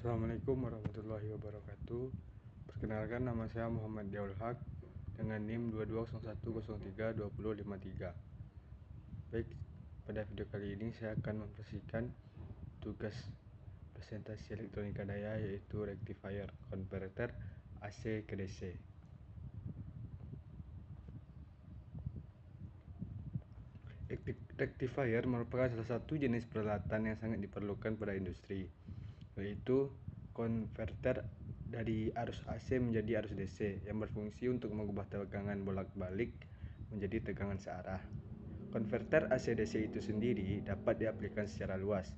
Assalamualaikum warahmatullahi wabarakatuh. Perkenalkan, nama saya Muhammad Diaul Haq dengan NIM 2201032053. Baik, pada video kali ini saya akan mempresentasikan tugas presentasi elektronika daya, yaitu rectifier converter AC ke DC. Rectifier merupakan salah satu jenis peralatan yang sangat diperlukan pada industri, yaitu konverter dari arus AC menjadi arus DC yang berfungsi untuk mengubah tegangan bolak-balik menjadi tegangan searah. Konverter AC DC itu sendiri dapat diaplikasikan secara luas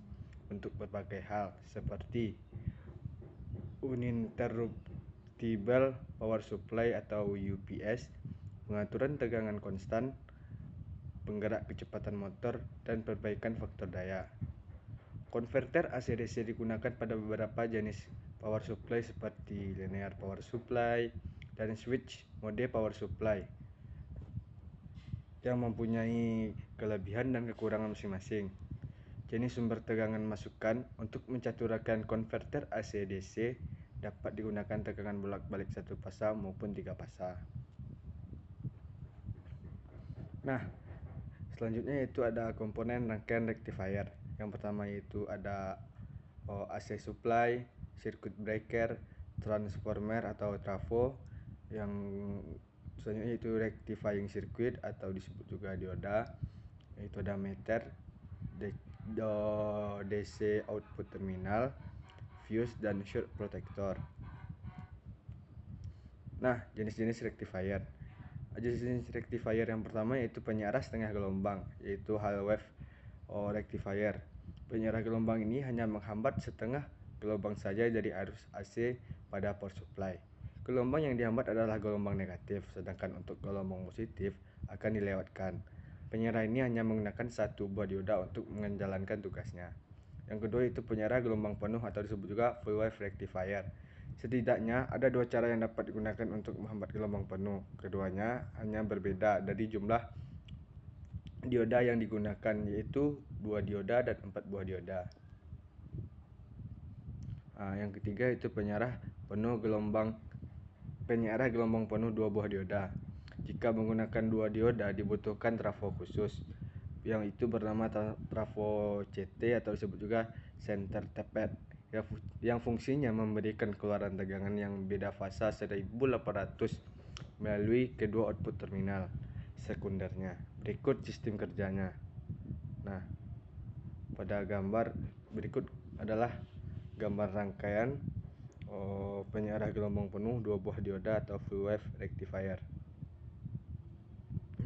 untuk berbagai hal seperti uninterruptible power supply atau UPS, pengaturan tegangan konstan, penggerak kecepatan motor, dan perbaikan faktor daya. Konverter AC/DC digunakan pada beberapa jenis power supply seperti linear power supply dan switch mode power supply yang mempunyai kelebihan dan kekurangan masing-masing. Jenis sumber tegangan masukan untuk mencaturkan konverter AC/DC dapat digunakan tegangan bolak-balik satu fasa maupun 3 fasa. Nah, selanjutnya itu ada komponen rangkaian rectifier. Yang pertama itu ada AC supply, circuit breaker, transformer atau trafo. Yang selanjutnya itu rectifying circuit atau disebut juga dioda. Itu ada meter, DC output terminal, fuse, dan short protector. Nah, jenis-jenis rectifier. Jenis rectifier yang pertama yaitu penyarah setengah gelombang, yaitu hal wave rectifier. Penyarah gelombang ini hanya menghambat setengah gelombang saja dari arus AC pada power supply. Gelombang yang dihambat adalah gelombang negatif, sedangkan untuk gelombang positif akan dilewatkan. Penyarah ini hanya menggunakan satu buah dioda untuk menjalankan tugasnya. Yang kedua itu penyarah gelombang penuh atau disebut juga full wave rectifier. Setidaknya ada dua cara yang dapat digunakan untuk menghambat gelombang penuh. Keduanya hanya berbeda dari jumlah dioda yang digunakan, yaitu 2 dioda dan 4 buah dioda. Yang ketiga itu penyarah gelombang penuh 2 buah dioda. Jika menggunakan 2 dioda dibutuhkan trafo khusus yang itu bernama trafo CT atau disebut juga center tapped, yang fungsinya memberikan keluaran tegangan yang beda fasa 1800 melalui kedua output terminal sekundernya. Berikut sistem kerjanya. Nah, pada gambar berikut adalah gambar rangkaian penyarah gelombang penuh 2 buah dioda atau full wave rectifier.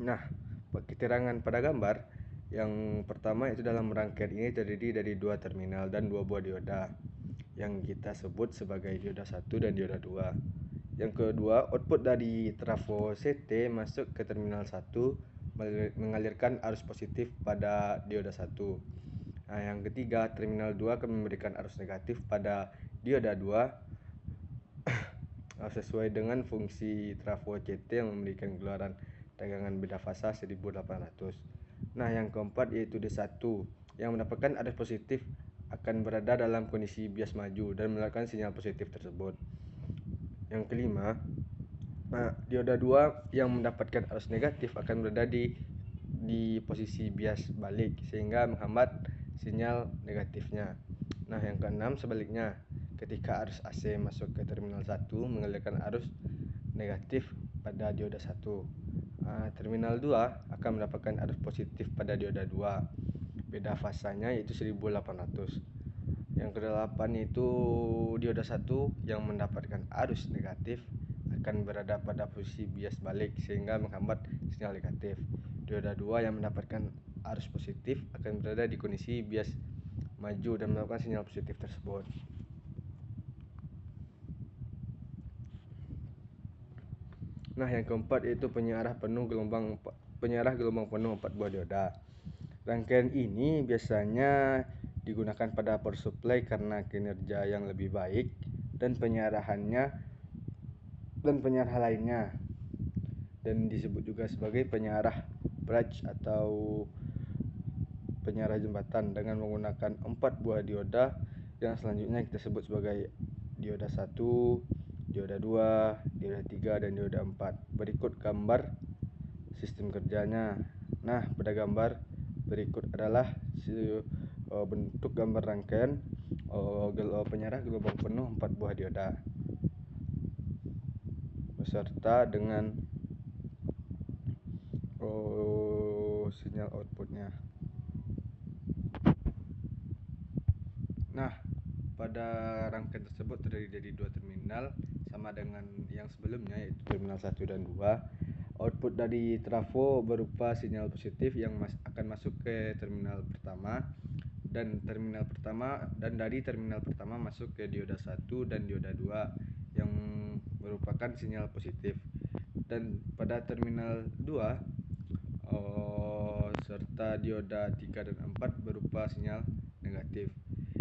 Nah, keterangan pada gambar yang pertama itu dalam rangkaian ini terdiri dari 2 terminal dan 2 buah dioda yang kita sebut sebagai dioda 1 dan dioda 2. Yang kedua, output dari trafo CT masuk ke terminal 1 mengalirkan arus positif pada dioda 1. Nah, yang ketiga, terminal 2 akan memberikan arus negatif pada dioda 2 sesuai dengan fungsi trafo CT yang memberikan keluaran tegangan beda fasa 1800. Nah, yang keempat yaitu D1 yang mendapatkan arus positif akan berada dalam kondisi bias maju dan melakukan sinyal positif tersebut. Yang kelima, dioda 2 yang mendapatkan arus negatif akan berada di posisi bias balik sehingga menghambat sinyal negatifnya. Nah, yang keenam sebaliknya, ketika arus AC masuk ke terminal 1 mengalirkan arus negatif pada dioda 1. Terminal 2 akan mendapatkan arus positif pada dioda 2. Beda fasanya yaitu 1800. Yang kedelapan yaitu dioda 1 yang mendapatkan arus negatif akan berada pada posisi bias balik sehingga menghambat sinyal negatif. Dioda 2 yang mendapatkan arus positif akan berada di kondisi bias maju dan melakukan sinyal positif tersebut. Nah, yang keempat yaitu penyarah gelombang penuh 4 buah dioda. Rangkaian ini biasanya digunakan pada power supply karena kinerja yang lebih baik dan penyarah lainnya, dan disebut juga sebagai penyarah bridge atau penyarah jembatan dengan menggunakan 4 buah dioda Yang selanjutnya kita sebut sebagai dioda 1, dioda 2, dioda 3, dan dioda 4. Berikut gambar sistem kerjanya. Nah, pada gambar berikut adalah bentuk gambar rangkaian penyarah gelombang penuh 4 buah dioda beserta dengan sinyal outputnya. Nah, pada rangkaian tersebut terdiri dari 2 terminal sama dengan yang sebelumnya, yaitu terminal 1 dan 2. Output dari trafo berupa sinyal positif yang akan masuk ke terminal pertama, dan dari terminal pertama masuk ke dioda 1 dan dioda 2 yang merupakan sinyal positif. Dan pada terminal 2 serta dioda 3 dan 4 berupa sinyal negatif.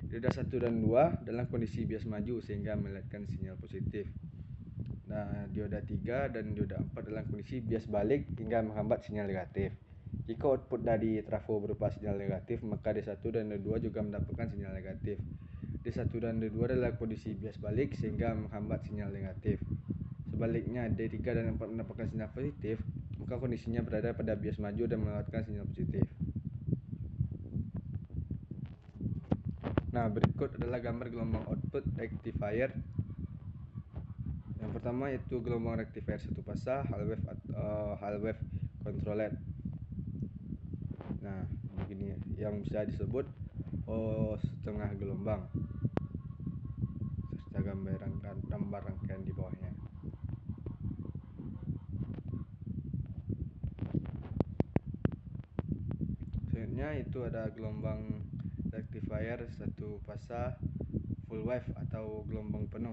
Dioda 1 dan 2 dalam kondisi bias maju sehingga melihatkan sinyal positif. Nah, dioda 3 dan dioda 4 dalam kondisi bias balik hingga menghambat sinyal negatif. Jika output dari trafo berupa sinyal negatif, maka D1 dan D2 juga mendapatkan sinyal negatif. D1 dan D2 dalam kondisi bias balik sehingga menghambat sinyal negatif. Sebaliknya, D3 dan D4 mendapatkan sinyal positif, maka kondisinya berada pada bias maju dan melewatkan sinyal positif. Nah, berikut adalah gambar gelombang output rectifier. Yang pertama yaitu gelombang rectifier satu fasa half wave controlled. Nah, begini yang bisa disebut setengah gelombang serta gambar rangkaian di bawahnya. Selanjutnya itu ada gelombang rectifier satu fasa full wave atau gelombang penuh.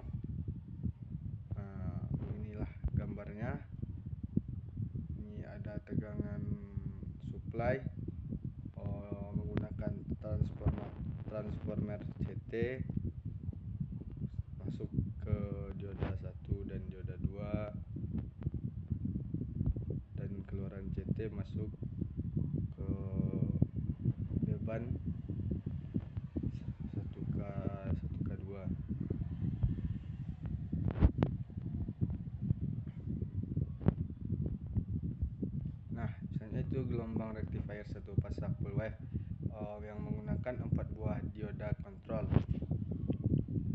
Nah, inilah gambarnya. Ini ada tegangan supply menggunakan transformer CT masuk ke dioda 1 dan dioda 2, dan keluaran CT masuk ke beban 1K2. Nah, misalnya itu gelombang rectifier satu fasa full wave yang menggunakan 4 buah dioda kontrol.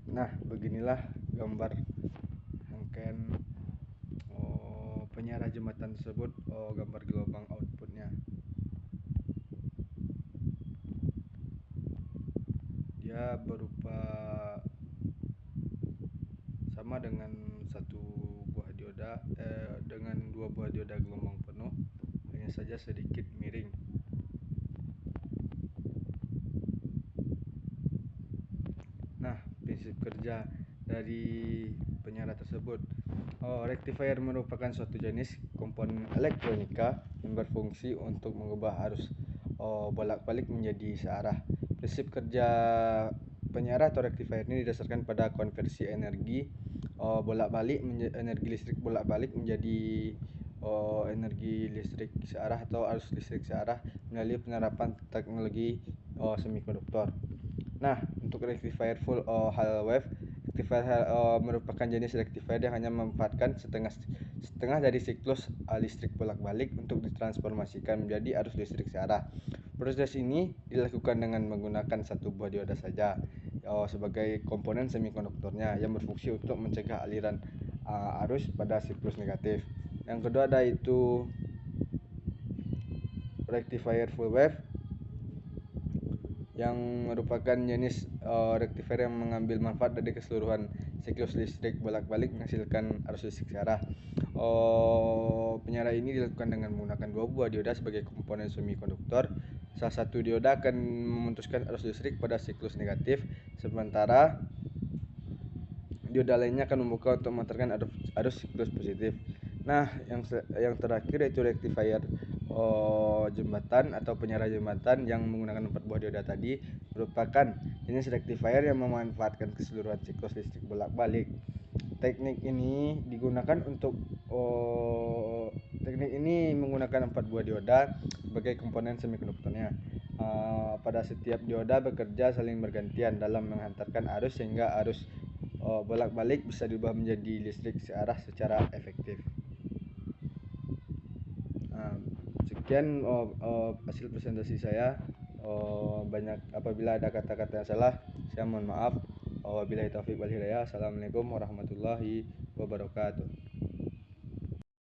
Nah, beginilah gambar rangkaian penyarah jembatan tersebut, gambar gelombang outputnya. Dia berupa sama dengan dengan 2 buah dioda gelombang penuh, hanya saja sedikit miring. Nah, prinsip kerja dari penyarah tersebut. Rectifier merupakan suatu jenis komponen elektronika yang berfungsi untuk mengubah arus bolak-balik menjadi searah. Prinsip kerja penyarah atau rectifier ini didasarkan pada konversi energi energi listrik bolak-balik menjadi energi listrik searah atau arus listrik searah melalui penerapan teknologi semikonduktor. Nah, untuk rectifier full half wave, rectifier merupakan jenis rectifier yang hanya memanfaatkan setengah dari siklus listrik bolak-balik untuk ditransformasikan menjadi arus listrik searah. Proses ini dilakukan dengan menggunakan satu buah dioda saja sebagai komponen semikonduktornya yang berfungsi untuk mencegah aliran arus pada siklus negatif. Yang kedua ada itu rectifier full wave yang merupakan jenis rectifier yang mengambil manfaat dari keseluruhan siklus listrik bolak-balik menghasilkan arus listrik searah. Penyarah ini dilakukan dengan menggunakan 2 buah dioda sebagai komponen semikonduktor. Salah satu dioda akan memutuskan arus listrik pada siklus negatif, sementara dioda lainnya akan membuka untuk memantarkan arus siklus positif. Nah, yang terakhir yaitu rectifier jembatan atau penyarah jembatan yang menggunakan 4 buah dioda tadi merupakan jenis rectifier yang memanfaatkan keseluruhan siklus listrik bolak-balik. Teknik ini menggunakan 4 buah dioda sebagai komponen semikonduktornya. pada setiap dioda bekerja saling bergantian dalam menghantarkan arus sehingga arus bolak-balik bisa diubah menjadi listrik searah secara efektif. Sekian hasil presentasi saya. Banyak apabila ada kata-kata yang salah, saya mohon maaf. Wabillahi taufiq wal hidayah. Assalamualaikum warahmatullahi wabarakatuh.